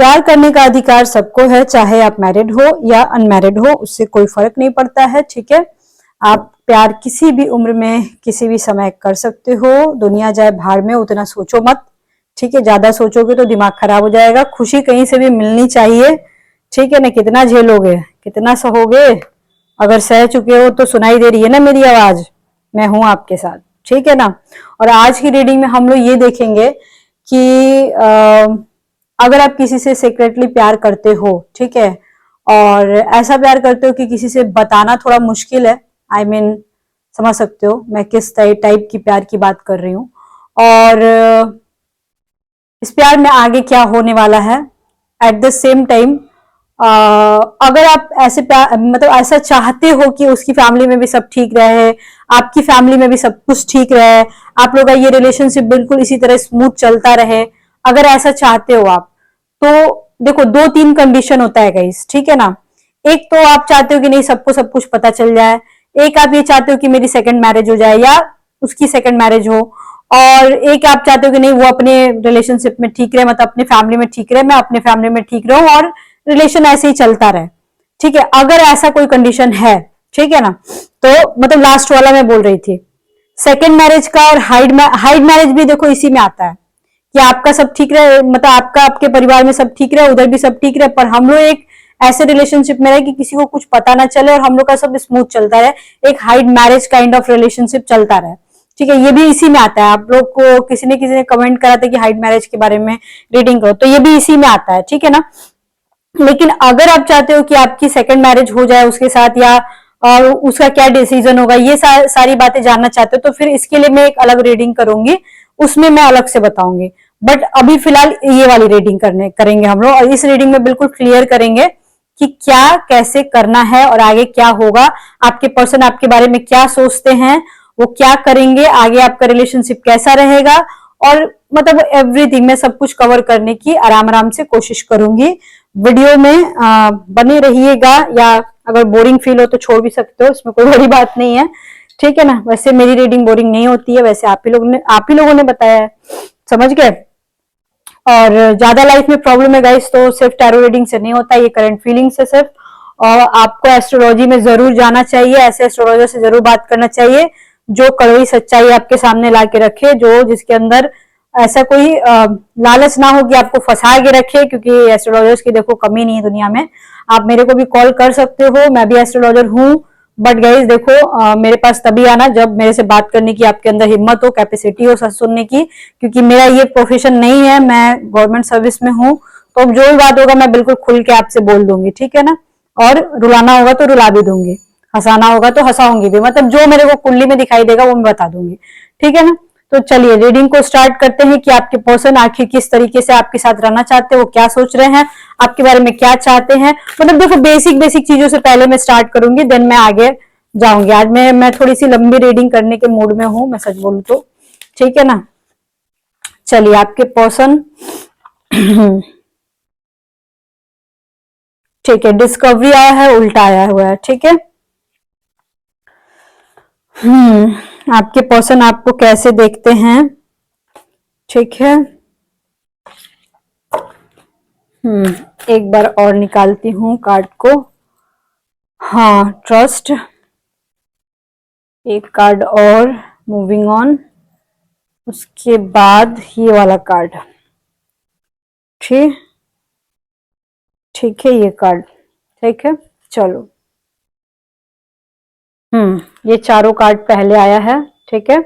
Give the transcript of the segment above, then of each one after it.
प्यार करने का अधिकार सबको है, चाहे आप मैरिड हो या अनमैरिड हो, उससे कोई फर्क नहीं पड़ता है। ठीक है, आप प्यार किसी भी उम्र में किसी भी समय कर सकते हो। दुनिया जाए भाड़ में, उतना सोचो मत। ठीक है, ज्यादा सोचोगे तो दिमाग खराब हो जाएगा। खुशी कहीं से भी मिलनी चाहिए। ठीक है ना, कितना झेलोगे, कितना सहोगे। अगर सह चुके हो तो सुनाई दे रही है ना मेरी आवाज, मैं हूं आपके साथ। ठीक है ना। और आज की रीडिंग में हम लोग ये देखेंगे कि अगर आप किसी से सीक्रेटली प्यार करते हो, ठीक है, और ऐसा प्यार करते हो कि किसी से बताना थोड़ा मुश्किल है, आई मीन समझ सकते हो मैं किस टाइप की प्यार की बात कर रही हूँ। और इस प्यार में आगे क्या होने वाला है। एट द सेम टाइम अगर आप ऐसे प्यार मतलब ऐसा चाहते हो कि उसकी फैमिली में भी सब ठीक रहे, आपकी फैमिली में भी सब कुछ ठीक रहे, आप लोग का ये रिलेशनशिप बिल्कुल इसी तरह स्मूथ चलता रहे, अगर ऐसा चाहते हो आप, तो देखो दो तीन कंडीशन होता है गाइस। ठीक है ना। एक तो आप चाहते हो कि नहीं सबको सब कुछ पता चल जाए, एक आप ये चाहते हो कि मेरी सेकंड मैरिज हो जाए या उसकी सेकंड मैरिज हो, और एक आप चाहते हो कि नहीं वो अपने रिलेशनशिप में ठीक रहे, मतलब अपने फैमिली में ठीक रहे, मैं अपने फैमिली में ठीक रहूं और रिलेशन ऐसे ही चलता रहे। ठीक है, अगर ऐसा कोई कंडीशन है, ठीक है ना, तो मतलब लास्ट वाला मैं बोल रही थी सेकंड मैरिज का, और हाइड मैरिज भी देखो इसी में आता है कि आपका सब ठीक रहे, मतलब आपका आपके परिवार में सब ठीक रहे, उधर भी सब ठीक रहे, पर हम लोग एक ऐसे रिलेशनशिप में रहे कि किसी को कुछ पता ना चले और हम लोग का सब स्मूथ चलता रहे, एक hide marriage kind of relationship चलता रहे। ठीक है, ये भी इसी में आता है। आप लोग को किसी ने कमेंट करा था कि हाइड मैरिज के बारे में रीडिंग करो, तो ये भी इसी में आता है। ठीक है ना। लेकिन अगर आप चाहते हो कि आपकी सेकंड मैरिज हो जाए उसके साथ, या और उसका क्या डिसीजन होगा, ये सारी बातें जानना चाहते हो, तो फिर इसके लिए मैं एक अलग रीडिंग करूंगी, उसमें मैं अलग से बताऊंगी। बट अभी फिलहाल ये वाली रीडिंग करेंगे हम लोग, और इस रीडिंग में बिल्कुल क्लियर करेंगे कि क्या कैसे करना है और आगे क्या होगा, आपके पर्सन आपके बारे में क्या सोचते हैं, वो क्या करेंगे, आगे आपका रिलेशनशिप कैसा रहेगा, और मतलब एवरीथिंग मैं सब कुछ कवर करने की आराम आराम से कोशिश करूंगी। वीडियो में बने रहिएगा, या अगर बोरिंग फील हो तो छोड़ भी सकते हो, इसमें कोई बड़ी बात नहीं है। ठीक है ना। वैसे मेरी रीडिंग बोरिंग नहीं होती है, वैसे आप ही लोगों ने बताया है, समझ गए। और ज्यादा लाइफ में प्रॉब्लम है गाइस तो सिर्फ टैरो रीडिंग से नहीं होता, ये करंट फीलिंग्स है सिर्फ। और आपको एस्ट्रोलॉजी में जरूर जाना चाहिए, ऐसे एस्ट्रोलॉजर से जरूर बात करना चाहिए जो कड़वी सच्चाई आपके सामने ला के रखे, जो जिसके अंदर ऐसा कोई लालच ना हो कि आपको फंसा के रखे, क्योंकि एस्ट्रोलॉजर्स की देखो कमी नहीं है दुनिया में। आप मेरे को भी कॉल कर सकते हो, मैं भी एस्ट्रोलॉजर हूँ, बट गाइज देखो मेरे पास तभी आना जब मेरे से बात करने की आपके अंदर हिम्मत हो, कैपेसिटी हो सच सुनने की, क्योंकि मेरा ये प्रोफेशन नहीं है, मैं गवर्नमेंट सर्विस में हूँ। तो अब जो भी बात होगा मैं बिल्कुल खुल के आपसे बोल दूंगी, ठीक है ना। और रुलाना होगा तो रुला भी दूंगी, हंसाना होगा तो हंसाऊंगी भी, मतलब जो मेरे को कुंडली में दिखाई देगा वो मैं बता दूंगी, ठीक है ना। तो चलिए रीडिंग को स्टार्ट करते हैं कि आपके पर्सन आखिर किस तरीके से आपके साथ रहना चाहते हैं, वो क्या सोच रहे हैं, आपके बारे में क्या चाहते हैं। मतलब देखो बेसिक चीजों से पहले मैं स्टार्ट करूंगी, देन मैं आगे जाऊंगी। आज मैं थोड़ी सी लंबी रीडिंग करने के मूड में हूं, मैं सच बोलूं तो, ठीक है ना। चलिए आपके पर्सन ठीक है, डिस्कवरी आया है, उल्टा आया हुआ है, ठीक है। आपके पर्सन आपको कैसे देखते हैं, ठीक है। एक बार और निकालती हूँ कार्ड को। हाँ, ट्रस्ट। एक कार्ड और, मूविंग ऑन। उसके बाद ये वाला कार्ड, ठीक ठीक है, ये कार्ड, ठीक है। चलो ये चारों कार्ड पहले आया है, ठीक है।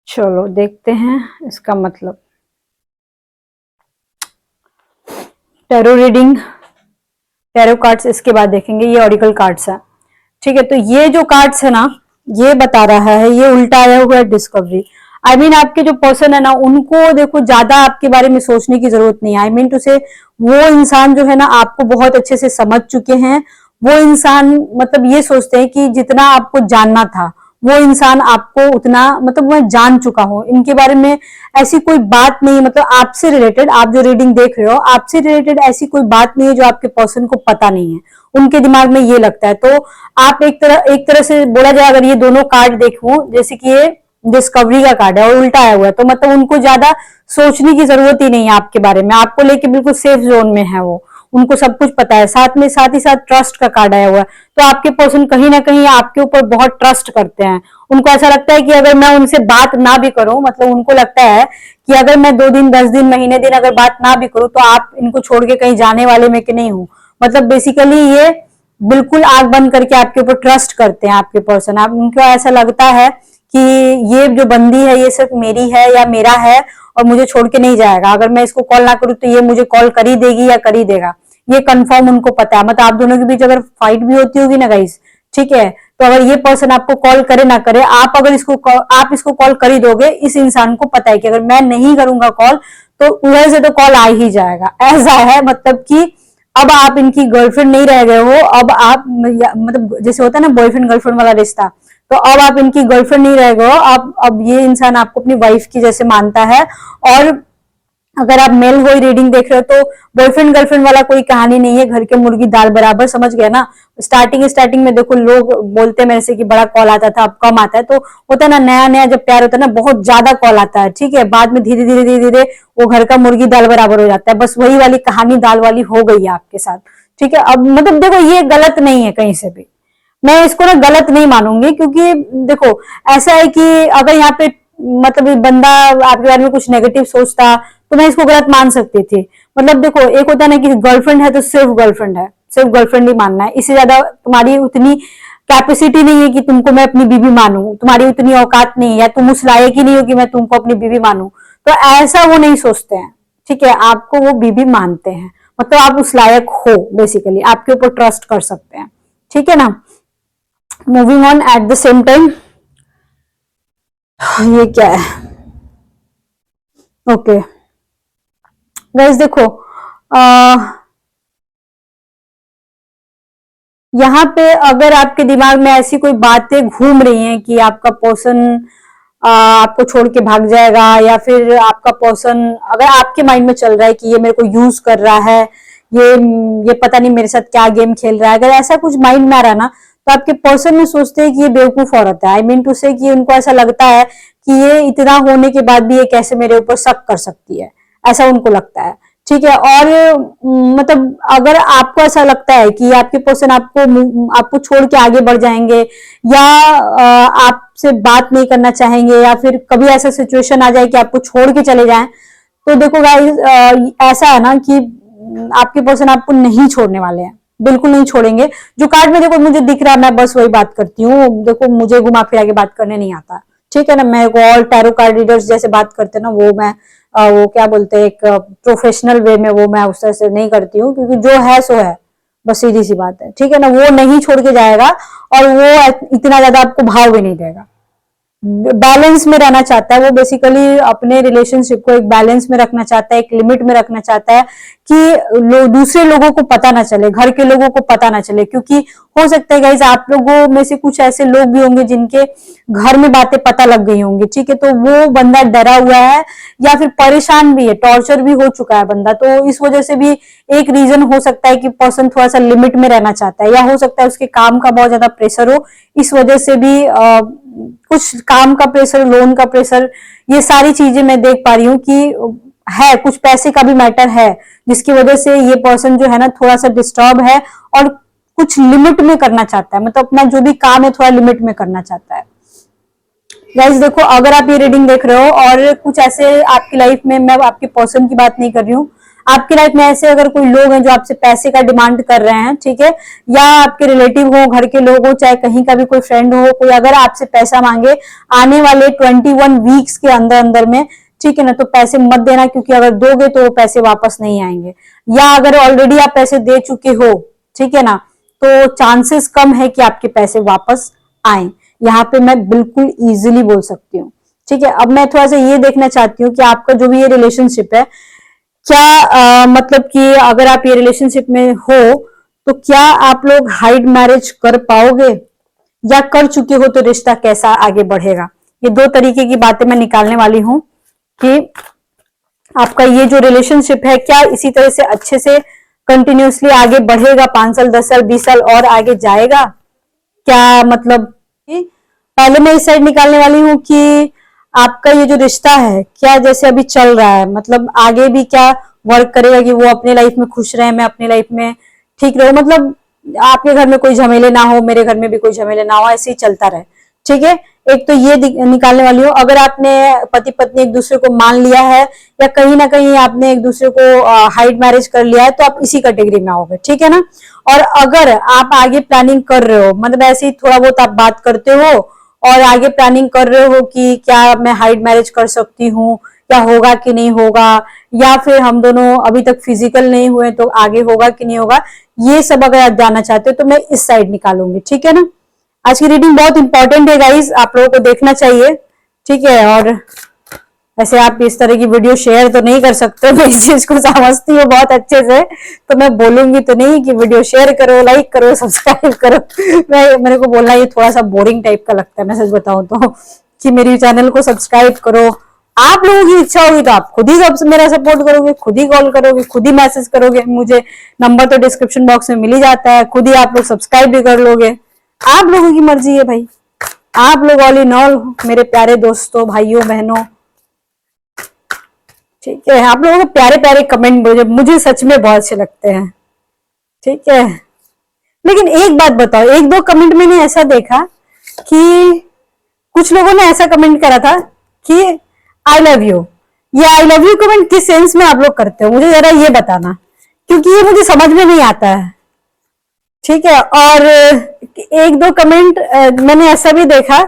चलो देखते हैं इसका मतलब। टैरो रीडिंग, टैरो कार्ड्स इसके बाद देखेंगे, ये ऑरिकल कार्ड्स है, ठीक है। तो ये जो कार्ड्स है ना, ये बता रहा है, ये उल्टा आया हुआ है डिस्कवरी। आई मीन आपके जो पर्सन है ना, उनको देखो ज्यादा आपके बारे में सोचने की जरूरत नहीं है। आई मीन टू से वो इंसान जो है ना आपको बहुत अच्छे से समझ चुके हैं। वो इंसान मतलब ये सोचते हैं कि जितना आपको जानना था वो इंसान आपको उतना मतलब मैं जान चुका हूं इनके बारे में। ऐसी कोई बात नहीं, मतलब आपसे रिलेटेड, आप जो रीडिंग देख रहे हो आपसे रिलेटेड ऐसी कोई बात नहीं है जो आपके पर्सन को पता नहीं है, उनके दिमाग में ये लगता है। तो आप एक तरह से बोला जाए, अगर ये दोनों कार्ड देखूं, जैसे कि ये डिस्कवरी का कार्ड है और उल्टा आया हुआ है, तो मतलब उनको ज्यादा सोचने की जरूरत ही नहीं है आपके बारे में, आपको लेके बिल्कुल सेफ जोन में है वो, उनको सब कुछ पता है। साथ ही साथ ट्रस्ट का कार्ड आया हुआ है, तो आपके पर्सन कहीं ना कहीं आपके ऊपर बहुत ट्रस्ट करते हैं। उनको ऐसा लगता है कि अगर मैं उनसे बात ना भी करूं, मतलब उनको लगता है कि अगर मैं 2 दिन 10 दिन महीने दिन अगर बात ना भी करूं तो आप इनको छोड़ के कहीं जाने वाले में कि नहीं हूं। मतलब बेसिकली ये बिल्कुल आंख बंद करके आपके ऊपर ट्रस्ट करते हैं आपके पर्सन। आप उनको ऐसा लगता है कि ये जो बंदी है ये सिर्फ मेरी है या मेरा है और मुझे छोड़ के नहीं जाएगा, अगर मैं इसको कॉल ना करूं तो ये मुझे कॉल कर ही देगी या कर ही देगा, ये कंफर्म उनको पता है। मतलब आप दोनों के बीच अगर फाइट भी होती होगी ना गाइस, ठीक है, तो अगर ये पर्सन आपको कॉल करे ना करे, आप अगर आप इसको कॉल कर ही दोगे, इस इंसान को पता है कि अगर मैं नहीं करूंगा कॉल तो उधर से तो कॉल आ ही जाएगा। ऐसा है मतलब कि अब आप इनकी गर्लफ्रेंड नहीं रह गए हो, अब आप मतलब जैसे होता है ना बॉयफ्रेंड गर्लफ्रेंड वाला रिश्ता, तो अब आप इनकी गर्लफ्रेंड नहीं रह गए हो, अब ये इंसान आपको अपनी वाइफ की जैसे मानता है। और अगर आप मेल हुई रीडिंग देख रहे हो तो बॉयफ्रेंड गर्लफ्रेंड वाला कोई कहानी नहीं है, घर के मुर्गी दाल बराबर, समझ गए ना। स्टार्टिंग में देखो लोग बोलते हैं मेरे से कि बड़ा कॉल आता था, अब कम आता है, तो होता है ना नया नया जब प्यार होता है ना बहुत ज्यादा कॉल आता है, ठीक है, बाद में धीरे धीरे धीरे धीरे वो घर का मुर्गी दाल बराबर हो जाता है। बस वही वाली कहानी दाल वाली हो गई है आपके साथ, ठीक है। अब मतलब देखो ये गलत नहीं है कहीं से भी, मैं इसको ना गलत नहीं मानूंगी, क्योंकि देखो ऐसा है कि अगर यहाँ पे मतलब बंदा आपके बारे में कुछ नेगेटिव सोचता तो मैं इसको गलत मान सकती थी। मतलब देखो एक होता है ना कि गर्लफ्रेंड है तो सिर्फ गर्लफ्रेंड है, सिर्फ गर्लफ्रेंड ही मानना है, इससे ज्यादा तुम्हारी उतनी कैपेसिटी नहीं है कि तुमको मैं अपनी बीवी मानूं, तुम्हारी उतनी औकात नहीं है, या तुम उस लायक ही नहीं हो कि मैं तुमको अपनी बीवी मानूं। तो ऐसा वो नहीं सोचते हैं, ठीक है, आपको वो बीवी मानते हैं, मतलब आप उस लायक हो, बेसिकली आपके ऊपर ट्रस्ट कर सकते हैं, ठीक है ना। Moving on at the same time, ये क्या है, ओके गाइस देखो यहाँ पे अगर आपके दिमाग में ऐसी कोई बातें घूम रही हैं कि आपका पर्सन आपको छोड़ के भाग जाएगा, या फिर आपका पर्सन अगर आपके माइंड में चल रहा है कि ये मेरे को यूज कर रहा है, ये पता नहीं मेरे साथ क्या गेम खेल रहा है, अगर ऐसा कुछ माइंड में आ रहा ना, तो आपके पर्सन में सोचते हैं कि ये बेवकूफ औरत है। आई मीन टू से कि उनको ऐसा लगता है कि ये इतना होने के बाद भी ये कैसे मेरे ऊपर शक कर सकती है, ऐसा उनको लगता है, ठीक है। और मतलब अगर आपको ऐसा लगता है कि आपके पर्सन आपको छोड़ के आगे बढ़ जाएंगे, या आपसे बात नहीं करना चाहेंगे, या फिर कभी ऐसा सिचुएशन आ जाए कि आपको छोड़ के चले जाएं, तो देखो गाइस ऐसा है ना कि आपके पर्सन आपको नहीं छोड़ने वाले हैं, बिल्कुल नहीं छोड़ेंगे। जो कार्ड में देखो मुझे दिख रहा है, मैं बस वही बात करती हूँ, देखो मुझे घुमा फिरा के बात करने नहीं आता, ठीक है ना। मैं ऑल टैरो कार्ड रीडर्स जैसे बात करते हैं ना, वो मैं वो क्या बोलते हैं एक प्रोफेशनल वे में वो मैं उस तरह से नहीं करती हूँ, क्योंकि जो है सो है, बस सीधी सी बात है, ठीक है ना। वो नहीं छोड़ के जाएगा और वो इतना ज्यादा आपको भाव भी नहीं देगा, बैलेंस में रहना चाहता है वो, बेसिकली अपने रिलेशनशिप को एक बैलेंस में रखना चाहता है, एक लिमिट में रखना चाहता है कि दूसरे लोगों को पता ना चले, घर के लोगों को पता ना चले, क्योंकि हो सकता है गाइज आप लोगों में से कुछ ऐसे लोग भी होंगे जिनके घर में बातें पता लग गई होंगी, ठीक है, तो वो बंदा डरा हुआ है या फिर परेशान भी है, टॉर्चर भी हो चुका है बंदा, तो इस वजह से भी एक रीजन हो सकता है कि पर्सन थोड़ा सा लिमिट में रहना चाहता है, या हो सकता है उसके काम का बहुत ज्यादा प्रेशर हो, इस वजह से भी कुछ काम का प्रेशर, लोन का प्रेशर, ये सारी चीजें मैं देख पा रही हूँ कि है, कुछ पैसे का भी मैटर है, जिसकी वजह से ये पर्सन जो है ना थोड़ा सा डिस्टर्ब है और कुछ लिमिट में करना चाहता है, मतलब अपना जो भी काम है थोड़ा लिमिट में करना चाहता है। गाइस देखो अगर आप ये रीडिंग देख रहे हो और कुछ ऐसे आपकी लाइफ में, मैं आपके पर्सन की बात नहीं कर रही हूँ, आपकी लाइफ में ऐसे अगर कोई लोग हैं जो आपसे पैसे का डिमांड कर रहे हैं, ठीक है, या आपके रिलेटिव हो, घर के लोग हो, चाहे कहीं का भी कोई फ्रेंड हो, कोई अगर आपसे पैसा मांगे आने वाले 21 वीक्स के अंदर अंदर में, ठीक है ना, तो पैसे मत देना, क्योंकि अगर दोगे तो वो पैसे वापस नहीं आएंगे, या अगर ऑलरेडी आप पैसे दे चुके हो, ठीक है ना, तो चांसेस कम है कि आपके पैसे वापस आए, यहाँ पे मैं बिल्कुल इजीली बोल सकती हूँ, ठीक है। अब मैं थोड़ा सा ये देखना चाहती हूँ कि आपका जो भी ये रिलेशनशिप है, क्या मतलब कि अगर आप ये रिलेशनशिप में हो तो क्या आप लोग हाइड मैरिज कर पाओगे, या कर चुके हो तो रिश्ता कैसा आगे बढ़ेगा। ये दो तरीके की बातें मैं निकालने वाली हूं कि आपका ये जो रिलेशनशिप है क्या इसी तरह से अच्छे से कंटिन्यूसली आगे बढ़ेगा, 5 साल 10 साल 20 साल और आगे जाएगा, क्या मतलब पहले मैं इस साइड निकालने वाली हूँ कि आपका ये जो रिश्ता है क्या जैसे अभी चल रहा है, मतलब आगे भी क्या वर्क करेगा कि वो अपने लाइफ में खुश रहे, मैं अपनी लाइफ में ठीक रहूं, मतलब आपके घर में कोई झमेले ना हो, मेरे घर में भी कोई झमेले ना हो, ऐसे ही चलता रहे। ठीक है, एक तो ये निकालने वाली हूँ। अगर आपने पति पत्नी एक दूसरे को मान लिया है या कहीं ना कहीं आपने एक दूसरे को हाइड मैरिज कर लिया है तो आप इसी कैटेगरी में आओगे, ठीक है ना। और अगर आप आगे प्लानिंग कर रहे हो, मतलब ऐसे ही थोड़ा बहुत आप बात करते हो और आगे प्लानिंग कर रहे हो कि क्या मैं हाइड मैरिज कर सकती हूँ, क्या होगा कि नहीं होगा, या फिर हम दोनों अभी तक फिजिकल नहीं हुए तो आगे होगा कि नहीं होगा, ये सब अगर आप जानना चाहते हो तो मैं इस साइड निकालूंगी, ठीक है ना। आज की रीडिंग बहुत इंपॉर्टेंट है गाइस, आप लोगों को देखना चाहिए, ठीक है। और वैसे आप इस तरह की वीडियो शेयर तो नहीं कर सकते, मैं इस चीज को समझती हूँ बहुत अच्छे से, तो मैं बोलूंगी तो नहीं कि वीडियो शेयर करो, लाइक करो, सब्सक्राइब करो। मेरे को बोलना ये थोड़ा सा बोरिंग टाइप का लगता है, मैं सच बताऊं तो, कि मेरी चैनल को सब्सक्राइब करो। आप लोगों की इच्छा होगी तो आप खुद ही मेरा सपोर्ट करोगे, खुद ही कॉल करोगे, खुद ही मैसेज करोगे मुझे, नंबर तो डिस्क्रिप्शन बॉक्स में मिल ही जाता है, खुद ही आप लोग सब्सक्राइब भी कर लोगे। आप लोगों की मर्जी है भाई, आप लोग ऑल इन ऑल मेरे प्यारे दोस्तों, भाइयों, बहनों, ठीक है। आप लोगों के प्यारे प्यारे कमेंट मुझे सच में बहुत अच्छे लगते हैं, ठीक है। लेकिन एक बात बताओ, एक दो कमेंट मैंने ऐसा देखा कि कुछ लोगों ने ऐसा कमेंट करा था कि आई लव यू, ये आई लव यू कमेंट किस सेंस में आप लोग करते हो, मुझे जरा ये बताना, क्योंकि ये मुझे समझ में नहीं आता है, ठीक है। और एक दो कमेंट मैंने ऐसा भी देखा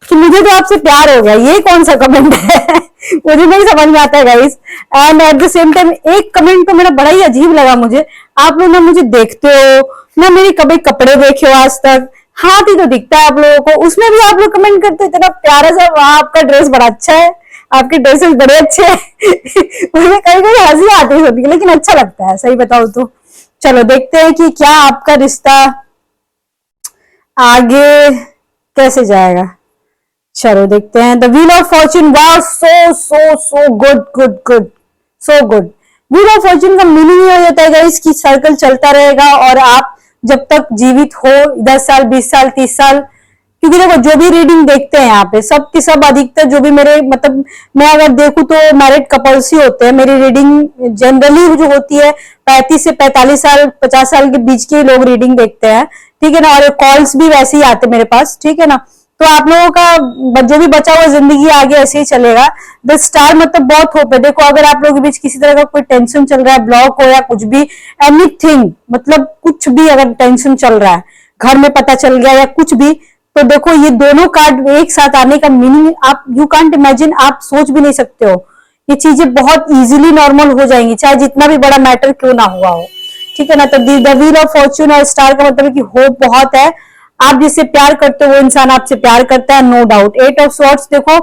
कि मुझे तो आपसे प्यार हो गया, ये कौन सा कमेंट है? मुझे नहीं समझ में आता है guys. And at the same time एक कमेंट तो मेरा बड़ा ही अजीब लगा मुझे, आप लोग ना मुझे देखते हो ना, मेरी कभी कपड़े देखे हो आज तक, हाथ ही तो दिखता है आप लोगों को, उसमें भी आप लोग कमेंट करते हो इतना प्यारा सा, वाह आपका ड्रेस बड़ा अच्छा है, आपके ड्रेसेस बड़े अच्छे हैं। मुझे कहीं कहीं हंसी आती होती है, लेकिन अच्छा लगता है सही बताओ तो। चलो देखते हैं कि क्या आपका रिश्ता आगे कैसे जाएगा, चलो देखते हैं। द व्हील ऑफ फॉर्च्यून, वाह so so so good good good, so good. Wheel of fortune का मीनिंग ये हो जाता है गाइस कि सर्कल चलता रहेगा और आप जब तक जीवित हो, 10 साल 20 साल 30 साल, क्योंकि देखो जो भी रीडिंग देखते हैं यहाँ पे सब की सब अधिकतर जो भी मेरे, मतलब मैं अगर देखूं तो मैरिड कपल्स ही होते हैं, मेरी रीडिंग जनरली जो होती है 35 से 45 साल 50 साल के बीच के लोग रीडिंग देखते हैं, ठीक है ना। और कॉल्स भी वैसे ही आते मेरे पास, ठीक है ना। तो आप लोगों का जो भी बचा हुआ जिंदगी आगे ऐसे ही चलेगा। द स्टार मतलब बहुत होप है, देखो अगर आप लोगों के बीच किसी तरह का कोई टेंशन चल रहा है, ब्लॉक हो या कुछ भी, एनीथिंग, मतलब कुछ भी अगर टेंशन चल रहा है, घर में पता चल गया या कुछ भी, तो देखो ये दोनों कार्ड एक साथ आने का मीनिंग आप यू कांट इमेजिन, आप सोच भी नहीं सकते हो। ये चीजें बहुत इजीली नॉर्मल हो जाएंगी, चाहे जितना भी बड़ा मैटर क्यों ना हुआ हो, ठीक है ना। तो द व्हील ऑफ फॉर्च्यून और स्टार का मतलब है कि होप बहुत है, आप जिससे प्यार करते हो वो इंसान आपसे प्यार करता है, नो डाउट। 8 ऑफ स्वॉर्ड्स, देखो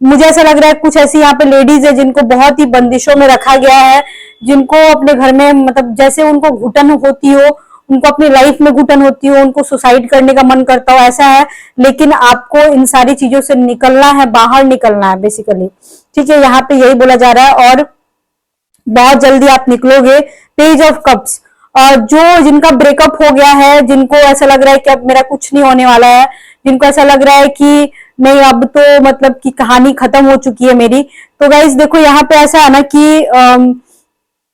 मुझे ऐसा लग रहा है कुछ ऐसी यहाँ पे लेडीज है जिनको बहुत ही बंदिशों में रखा गया है, जिनको अपने घर में, मतलब जैसे उनको घुटन होती हो, उनको अपनी लाइफ में घुटन होती हो, उनको सुसाइड करने का मन करता हो, ऐसा है। लेकिन आपको इन सारी चीजों से निकलना है, बाहर निकलना है बेसिकली, ठीक है, यहाँ पे यही बोला जा रहा है। और बहुत जल्दी आप निकलोगे। पेज ऑफ कप्स, और जो जिनका ब्रेकअप हो गया है, जिनको ऐसा लग रहा है कि अब मेरा कुछ नहीं होने वाला है, जिनको ऐसा लग रहा है कि नहीं अब तो मतलब कि कहानी खत्म हो चुकी है मेरी, तो गाइस देखो यहाँ पे ऐसा है ना कि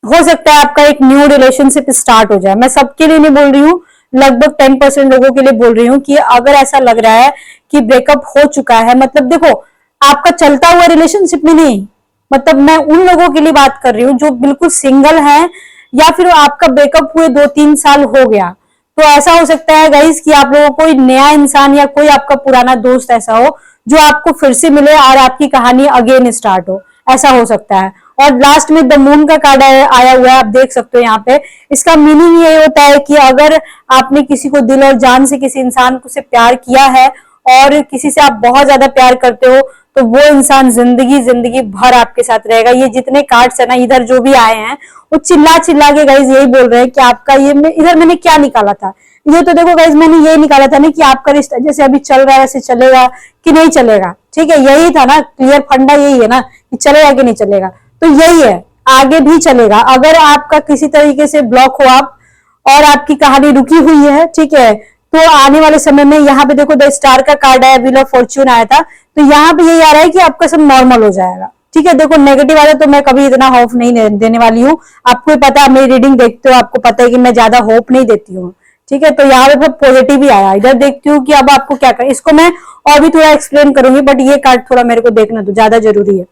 हो सकता है आपका एक न्यू रिलेशनशिप स्टार्ट हो जाए। मैं सबके लिए नहीं बोल रही हूँ, लगभग 10% लोगों के लिए बोल रही हूँ कि अगर ऐसा लग रहा है कि ब्रेकअप हो चुका है, मतलब देखो आपका चलता हुआ रिलेशनशिप में नहीं, मतलब मैं उन लोगों के लिए बात कर रही हूँ जो बिल्कुल सिंगल हैं, या फिर आपका ब्रेकअप हुए 2-3 साल हो गया, तो ऐसा हो सकता है गाइस कि आप लोगों को कोई नया इंसान या कोई आपका पुराना दोस्त ऐसा हो जो आपको फिर से मिले और आपकी कहानी अगेन स्टार्ट हो, ऐसा हो सकता है। और लास्ट में द मून का कार्ड आया हुआ है, आप देख सकते हो यहाँ पे। इसका मीनिंग ये होता है कि अगर आपने किसी को दिल और जान से किसी इंसान को से प्यार किया है और किसी से आप बहुत ज्यादा प्यार करते हो, तो वो इंसान जिंदगी जिंदगी भर आपके साथ रहेगा। ये जितने कार्ड्स है ना इधर जो भी आए हैं वो चिल्ला चिल्ला के गाइज यही बोल रहे हैं कि आपका ये, इधर मैंने क्या निकाला था, ये तो देखो गाइज मैंने ये निकाला था ना कि आपका रिश्ता जैसे अभी चल रहा है वैसे चलेगा कि नहीं चलेगा, ठीक है, यही था ना, क्लियर फंडा यही है ना कि चलेगा कि नहीं चलेगा, तो यही है, आगे भी चलेगा। अगर आपका किसी तरीके से ब्लॉक हो आप और आपकी कहानी रुकी हुई है, ठीक है, तो आने वाले समय में यहाँ पे देखो द स्टार का कार्ड आया, व्हील ऑफ फॉर्च्यून आया था, तो यहाँ पे यही आ रहा है कि आपका सब नॉर्मल हो जाएगा। ठीक है, देखो नेगेटिव वाला तो मैं कभी इतना होप नहीं देने वाली हूँ, आपको पता है, मेरी रीडिंग देखते हो, आपको पता है कि मैं ज्यादा होप नहीं देती हूँ। ठीक है, तो यहाँ पे पॉजिटिव ही आया। इधर देखती हूँ कि अब आपको क्या करें, इसको मैं और भी थोड़ा एक्सप्लेन करूंगी, बट ये कार्ड थोड़ा मेरे को देखना तो ज्यादा जरूरी है।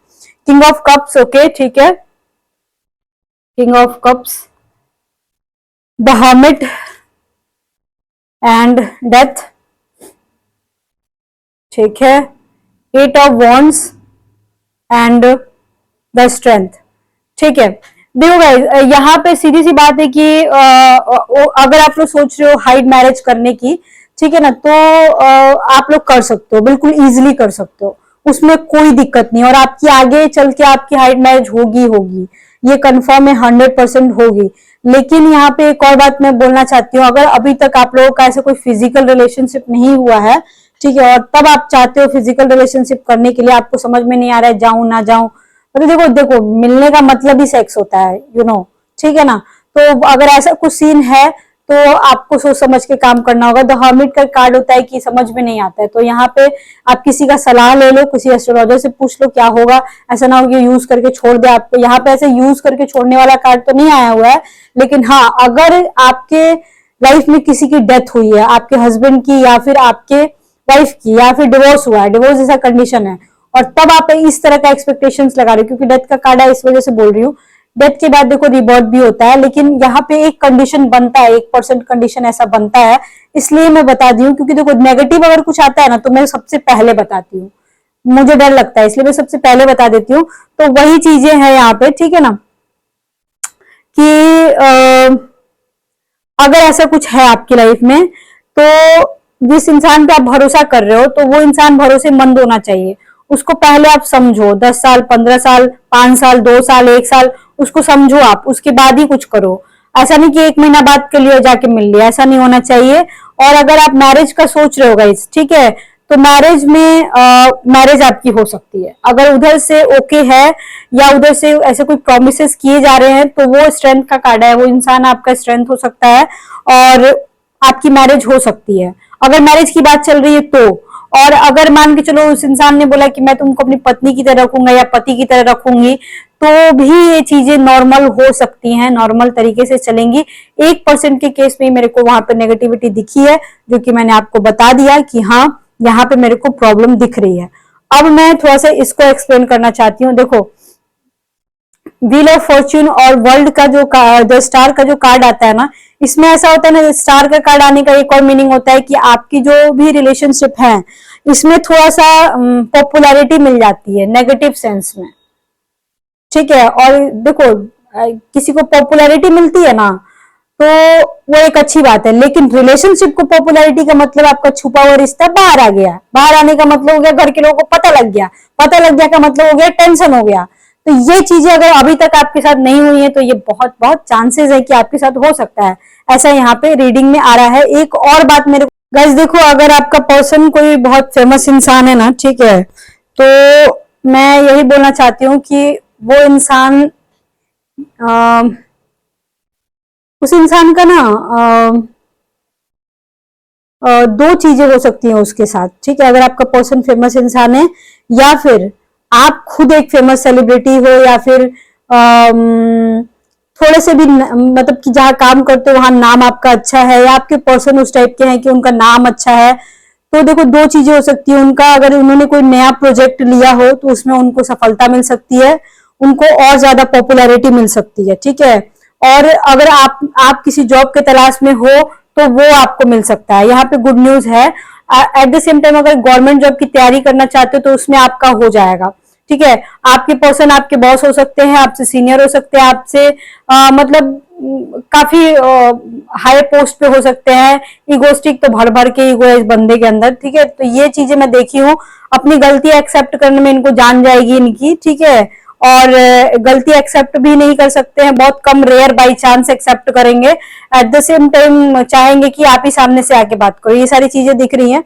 किंग ऑफ कप्स, ओके ठीक है, king of cups, the hermit and death, ठीक है, eight of wands and the strength. ठीक है, देखो गाइस, यहाँ पे सीधी सी बात है कि अगर आप लोग सोच रहे हो हाइड मैरिज करने की, ठीक है ना, तो आप लोग कर सकते हो, बिल्कुल इजीली कर सकते हो, उसमें कोई दिक्कत नहीं। और आपकी आगे चल के आपकी हाइड मैरिज होगी होगी, ये कंफर्म है, 100% होगी। लेकिन यहाँ पे एक और बात मैं बोलना चाहती हूँ, अगर अभी तक आप लोगों का ऐसा कोई फिजिकल रिलेशनशिप नहीं हुआ है, ठीक है, और तब आप चाहते हो फिजिकल रिलेशनशिप करने के लिए, आपको समझ में नहीं आ रहा है जाऊं ना जाऊं, तो देखो देखो मिलने का मतलब ही सेक्स होता है, यू नो, ठीक है ना। तो अगर ऐसा कुछ सीन है तो आपको सोच समझ के काम करना होगा। द हर्मिट का कार्ड होता है कि समझ में नहीं आता है, तो यहाँ पे आप किसी का सलाह ले लो, किसी एस्ट्रोलॉजर से पूछ लो क्या होगा, ऐसा ना हो कि यूज करके छोड़ दे आपको। यहाँ पे ऐसे यूज करके छोड़ने वाला कार्ड तो नहीं आया हुआ है, लेकिन हाँ, अगर आपके लाइफ में किसी की डेथ हुई है, आपके हस्बैंड की या फिर आपके वाइफ की, या फिर डिवोर्स हुआ है, डिवोर्स जैसा कंडीशन है, और तब आप इस तरह का एक्सपेक्टेशंस लगा रहे हो, क्योंकि डेथ का कार्ड है इस वजह से बोल रही हूँ। डेथ के बाद देखो रिबर्थ भी होता है, लेकिन यहाँ पे एक कंडीशन बनता है, 1% कंडीशन ऐसा बनता है, इसलिए मैं बता दी हूँ, क्योंकि देखो नेगेटिव अगर कुछ आता है ना तो मैं सबसे पहले बताती हूँ, मुझे डर लगता है, इसलिए मैं सबसे पहले बता देती हूँ। तो वही चीजें हैं यहाँ पे, ठीक है ना, कि अगर ऐसा कुछ है आपकी लाइफ में, तो जिस इंसान पे आप भरोसा कर रहे हो, तो वो इंसान भरोसेमंद होना चाहिए। उसको पहले आप समझो, 10 साल, 15 साल, 5 साल, 2 साल, 1 साल, उसको समझो आप, उसके बाद ही कुछ करो। ऐसा नहीं कि 1 महीना बाद के लिए जाके मिल लिया, ऐसा नहीं होना चाहिए। और अगर आप मैरिज का सोच रहे हो गाइस, ठीक है, तो मैरिज में मैरिज आपकी हो सकती है, अगर उधर से ओके है या उधर से ऐसे कोई प्रोमिसेस किए जा रहे हैं, तो वो स्ट्रेंथ का कार्ड है, वो इंसान आपका स्ट्रेंथ हो सकता है और आपकी मैरिज हो सकती है, अगर मैरिज की बात चल रही है तो। और अगर मान के चलो उस इंसान ने बोला कि मैं तुमको अपनी पत्नी की तरह रखूंगा या पति की तरह रखूंगी, तो भी ये चीजें नॉर्मल हो सकती हैं, नॉर्मल तरीके से चलेंगी। 1% के केस में मेरे को वहां पर नेगेटिविटी दिखी है, जो कि मैंने आपको बता दिया कि हाँ, यहाँ पे मेरे को प्रॉब्लम दिख रही है। अब मैं थोड़ा सा इसको एक्सप्लेन करना चाहती हूँ। देखो, व्हील ऑफ फॉर्च्यून और वर्ल्ड का जो द स्टार का जो कार्ड आता है ना, इसमें ऐसा होता है ना, स्टार का कार्ड आने का एक और मीनिंग होता है कि आपकी जो भी रिलेशनशिप है, इसमें थोड़ा सा पॉपुलैरिटी मिल जाती है नेगेटिव सेंस में, ठीक है। और देखो, किसी को पॉपुलैरिटी मिलती है ना, तो वो एक अच्छी बात है, लेकिन रिलेशनशिप को पॉपुलैरिटी का मतलब आपका छुपा हुआ रिश्ता बाहर आ गया, बाहर आने का मतलब हो गया घर के लोगों को पता लग गया, पता लग गया का मतलब हो गया टेंशन हो गया। तो ये चीजें अगर अभी तक आपके साथ नहीं हुई है, तो ये बहुत बहुत चांसेस है कि आपके साथ हो सकता है, ऐसा यहाँ पे रीडिंग में आ रहा है। एक और बात मेरे को गाइस, देखो, अगर आपका पर्सन कोई बहुत फेमस इंसान है ना, ठीक है, तो मैं यही बोलना चाहती हूँ कि वो इंसान, उस इंसान का ना दो चीजें हो सकती हैं उसके साथ, ठीक है। अगर आपका पर्सन फेमस इंसान है, या फिर आप खुद एक फेमस सेलिब्रिटी हो, या फिर थोड़े से भी मतलब कि जहां काम करते हो वहां नाम आपका अच्छा है, या आपके पर्सन उस टाइप के हैं कि उनका नाम अच्छा है, तो देखो दो चीजें हो सकती है। उनका अगर उन्होंने कोई नया प्रोजेक्ट लिया हो तो उसमें उनको सफलता मिल सकती है, उनको और ज्यादा पॉपुलैरिटी मिल सकती है, ठीक है। और अगर आप किसी जॉब के तलाश में हो तो वो आपको मिल सकता है, यहाँ पे गुड न्यूज है। एट द सेम टाइम अगर गवर्नमेंट जॉब की तैयारी करना चाहते हो तो उसमें आपका हो जाएगा, ठीक है। आपके पर्सन आपके बॉस हो सकते हैं, आपसे सीनियर हो सकते हैं, आपसे मतलब काफी हाई पोस्ट पे हो सकते हैं। इगोस्टिक तो भर भर के ईगो है इस बंदे के अंदर, ठीक है। तो ये चीजें मैं देखी हूँ, अपनी गलती एक्सेप्ट करने में इनको जान जाएगी इनकी, ठीक है। और गलती एक्सेप्ट भी नहीं कर सकते हैं, बहुत कम, रेयर बाई चांस एक्सेप्ट करेंगे। एट द सेम टाइम चाहेंगे कि आप ही सामने से आके बात करो, ये सारी चीजें दिख रही हैं।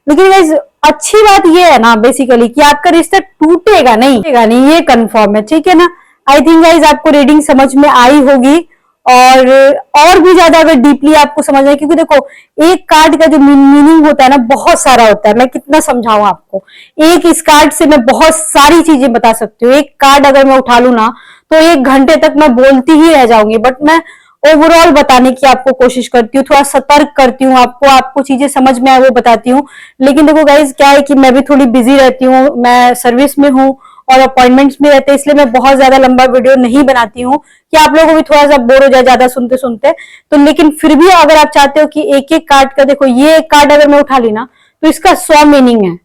लेकिन गाइस, अच्छी बात ये है ना बेसिकली कि आपका रिश्ता टूटेगा नहीं, ये कंफर्म है, ठीक है ना। आई थिंक गाइस आपको रीडिंग समझ में आई होगी, और भी ज्यादा अगर डीपली आपको समझना है, क्योंकि देखो एक कार्ड का जो मीनिंग होता है ना बहुत सारा होता है। मैं कितना समझाऊं आपको, एक इस कार्ड से मैं बहुत सारी चीजें बता सकती हूँ। एक कार्ड अगर मैं उठा लू ना तो 1 घंटे तक मैं बोलती ही रह जाऊंगी, बट मैं ओवरऑल बताने की आपको कोशिश करती हूँ, थोड़ा सतर्क करती हूँ आपको चीजें समझ में आए वो बताती हूँ। लेकिन देखो गाइज क्या है कि मैं भी थोड़ी बिजी रहती हूँ, मैं सर्विस में हूँ और अपॉइंटमेंट्स में रहते हैं, इसलिए मैं बहुत ज्यादा लंबा वीडियो नहीं बनाती हूँ कि आप लोगों को भी थोड़ा सा बोर हो जाए ज्यादा सुनते सुनते। तो लेकिन फिर भी अगर आप चाहते हो कि एक एक कार्ड का, देखो ये एक कार्ड अगर मैं उठा ली ना तो इसका 100 मीनिंग है।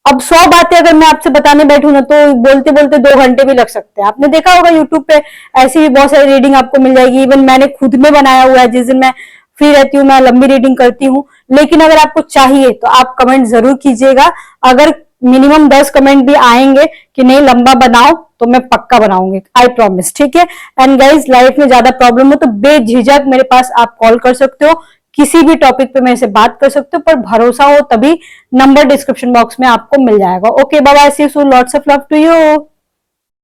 अब 100 बातें अगर मैं आपसे बताने बैठू ना तो बोलते बोलते 2 घंटे भी लग सकते हैं। आपने देखा होगा यूट्यूब पे ऐसी भी बहुत सारी रीडिंग आपको मिल जाएगी, इवन मैंने खुद में बनाया हुआ है, जिस दिन मैं फ्री रहती हूँ मैं लंबी रीडिंग करती हूँ। लेकिन अगर आपको चाहिए तो आप कमेंट जरूर कीजिएगा, अगर मिनिमम 10 कमेंट भी आएंगे कि नहीं लंबा बनाओ तो मैं पक्का बनाऊंगी, आई प्रॉमिस, ठीक है। एंड गाइज लाइफ में ज्यादा प्रॉब्लम हो तो बेझिझक मेरे पास आप कॉल कर सकते हो, किसी भी टॉपिक पे मेरे से बात कर सकते हो, पर भरोसा हो तभी। नंबर डिस्क्रिप्शन बॉक्स में आपको मिल जाएगा। Okay bye bye, see you soon, lots of love to you.